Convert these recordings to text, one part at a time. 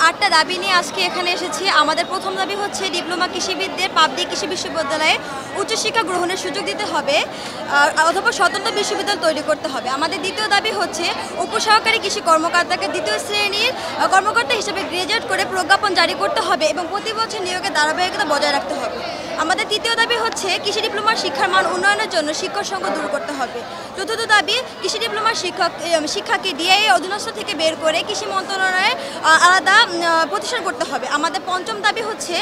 8টা দাবি নিয়ে আজকে এখানে এসেছি। আমাদের প্রথম দাবি হচ্ছে ডিপ্লোমা কৃষিবিদদের পাবলিক কৃষি বিশ্ববিদ্যালয়ে উচ্চশিক্ষা গ্রহণের সুযোগ দিতে হবে অথবা স্বতন্ত্র বিশ্ববিদ্যালয় তৈরি করতে হবে। আমাদের দ্বিতীয় দাবি হচ্ছে উপসহকারী কৃষি কর্মকর্তাকে দ্বিতীয় শ্রেণীর কর্মকর্তা হিসেবে গ্রাজুয়েট করে প্রজ্ঞাপন জারি করতে হবে এবং প্রতি বছর নিয়োগের ধারাবাহিকতা বজায় রাখতে হবে। আমাদের তৃতীয় দাবি হচ্ছে কৃষি ডিপ্লোমার শিক্ষার মান উন্নয়নের জন্য শিক্ষক সংখ্যা দূর করতে হবে। চতুর্থ দাবি কৃষি ডিপ্লোমার শিক্ষাকে ডিআইএ অধীনস্থ থেকে বের করে কৃষি মন্ত্রণালয়ে আলাদা প্রতিষ্ঠান করতে হবে। আমাদের পঞ্চম দাবি হচ্ছে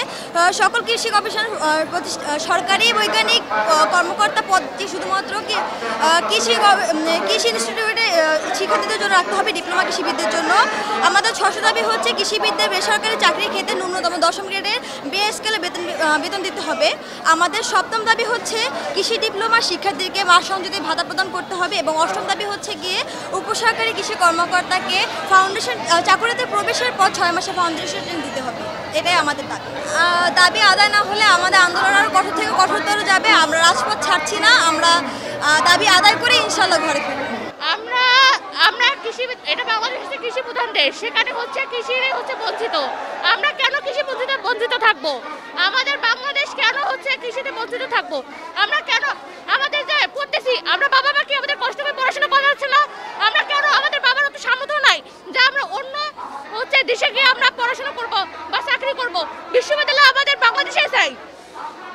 সকল কৃষি গবেষণা সরকারি বৈজ্ঞানিক কর্মকর্তা পদটি শুধুমাত্র কৃষি ইনস্টিটিউটে শিক্ষার্থীদের জন্য রাখতে হবে, ডিপ্লোমা কৃষিবিদদের জন্য। আমাদের ষষ্ঠ দাবি হচ্ছে কৃষিবিদদের বেসরকারি চাকরির ক্ষেত্রে ন্যূনতম 10ম গ্রেডের বে স্কেলে বেতন দিতে হবে। আমাদের সপ্তম দাবি হচ্ছে কৃষি ডিপ্লোমা শিক্ষার্থীদেরকে মাস সংযুক্তি ভাতা প্রদান করতে হবে এবং অষ্টম দাবি হচ্ছে গিয়ে উপসহকারী কৃষি কর্মকর্তাকে ফাউন্ডেশন চাকরিতে প্রবেশের পর 6 মাসে ফাউন্ডেশন দিতে হবে। এটাই আমাদের দাবি। দাবি আদায় না হলে আমাদের আন্দোলন আরও কঠোর থেকে কঠোরতর যাবে। আমরা রাজপথ ছাড়ছি না, আমরা দাবি আদায় করে ইনশাল্লাহ ঘরে ফিরব। আমরা কৃষি, এটা বাংলাদেশ হচ্ছে কৃষি প্রধান দেশ, সেখানে হচ্ছে কৃষির হচ্ছে বঞ্চিত। আমরা কেন কৃষি বঞ্চিত থাকবো? আমাদের বাংলাদেশ কেন হচ্ছে কৃষিতে বঞ্চিত থাকবো? আমরা কেন আমাদের যে পড়তেছি, আমরা বাবা মা কি আমাদের কষ্ট করে পড়াশোনা করা যাচ্ছে না? আমরা কেন আমাদের বাবার অত সামর্থ্য নাই যে আমরা অন্য হচ্ছে দেশে গিয়ে আমরা পড়াশোনা করব বা চাকরি করব? বিশ্ববিদ্যালয় আমাদের বাংলাদেশে চাই।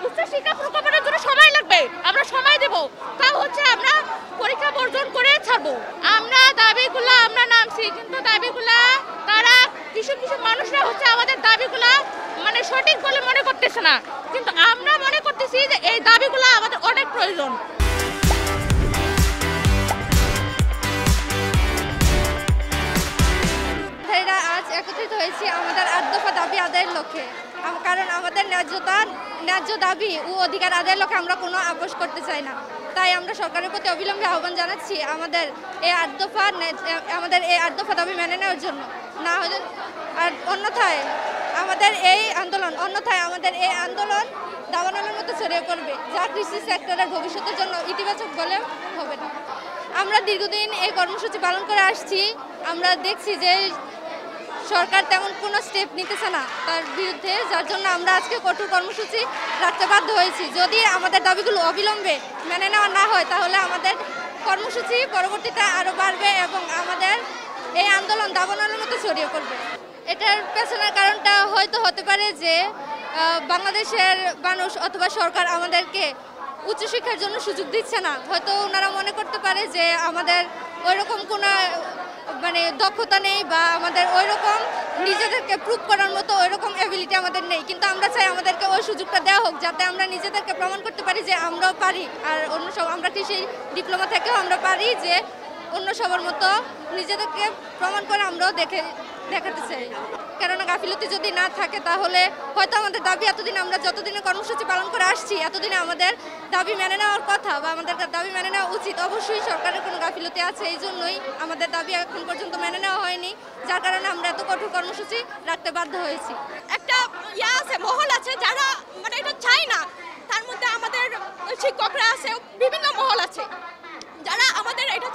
উচ্চশিক্ষা প্রকল্পের জন্য সময় লাগবে, আমরা সময় দেব, তাও হচ্ছে আমরা পরীক্ষা বর্জন করে ছাড়বো। আমরা দাবিগুলো আমরা নামছি, কিন্তু দাবিগুলা তারা কিছু মানুষরা হচ্ছে আমাদের দাবিগুলা মানে সঠিক বলে মনে করতেছে না, কিন্তু আমরা মনে করতেছি যে এই দাবিগুলো আমাদের অনেক প্রয়োজন। আজ একত্রিত হয়েছি আমাদের 8 দফা দাবি আদায়ের লক্ষ্যে, কারণ আমাদের ন্যায্য দাবি ও অধিকার আদায়ের লক্ষ্যে আমরা কোনো আপোষ করতে চাই না। তাই আমরা সরকারের প্রতি অবিলম্বে আহ্বান জানাচ্ছি আমাদের এই 8 দফা দাবি মেনে নেওয়ার জন্য। না হলে আর অন্যথায় আমাদের এই আন্দোলন দাবানলের মতো ছড়িয়ে পড়বে, যা কৃষি সেক্টরের ভবিষ্যতের জন্য ইতিবাচক বলে হবে না। আমরা দীর্ঘদিন এই কর্মসূচি পালন করে আসছি। আমরা দেখছি যে সরকার তেমন কোনো স্টেপ নিতেছে না তার বিরুদ্ধে, যার জন্য আমরা আজকে কঠোর কর্মসূচি রাখতে বাধ্য হয়েছি। যদি আমাদের দাবিগুলো অবিলম্বে মেনে নেওয়া না হয় তাহলে আমাদের কর্মসূচি পরবর্তীতে আরও বাড়বে এবং আমাদের এই আন্দোলন দাবানলের মতো ছড়িয়ে পড়বে। এটার পেছনের কারণটা হয়তো হতে পারে যে বাংলাদেশের মানুষ অথবা সরকার আমাদেরকে উচ্চশিক্ষার জন্য সুযোগ দিচ্ছে না। হয়তো ওনারা মনে করতে পারে যে আমাদের ওইরকম কোনো মানে দক্ষতা নেই বা আমাদের ওইরকম নিজেদেরকে প্রুভ করার মতো ওইরকম অ্যাবিলিটি আমাদের নেই, কিন্তু আমরা চাই আমাদেরকে ওই সুযোগটা দেওয়া হোক যাতে আমরা নিজেদেরকে প্রমাণ করতে পারি যে আমরাও পারি। আর অন্য সব আমরা কৃষি ডিপ্লোমা থেকেও আমরা পারি যে অন্য সবার মতো নিজেদেরকে প্রমাণ করে আমরাও দেখাতে চাই। কেননা গাফিলতি যদি না থাকে তাহলে হয়তো আমাদের দাবি এতদিন আমরা যতদিনে কর্মসূচি পালন করে আসছি এতদিনে আমাদের দাবি মেনে নেওয়ার কথা বা আমাদের দাবি মেনে নেওয়া উচিত। অবশ্যই সরকারের কোনো গাফিলতি আছে, এই জন্যই আমাদের দাবি এখন পর্যন্ত মেনে নেওয়া হয়নি, যার কারণে আমরা এত কঠোর কর্মসূচি রাখতে বাধ্য হয়েছি। একটা মহল আছে যারা মানে এটা চায় না, তার মধ্যে আমাদের শিক্ষকরা আছে, বিভিন্ন মহল আছে যারা আমাদের এটা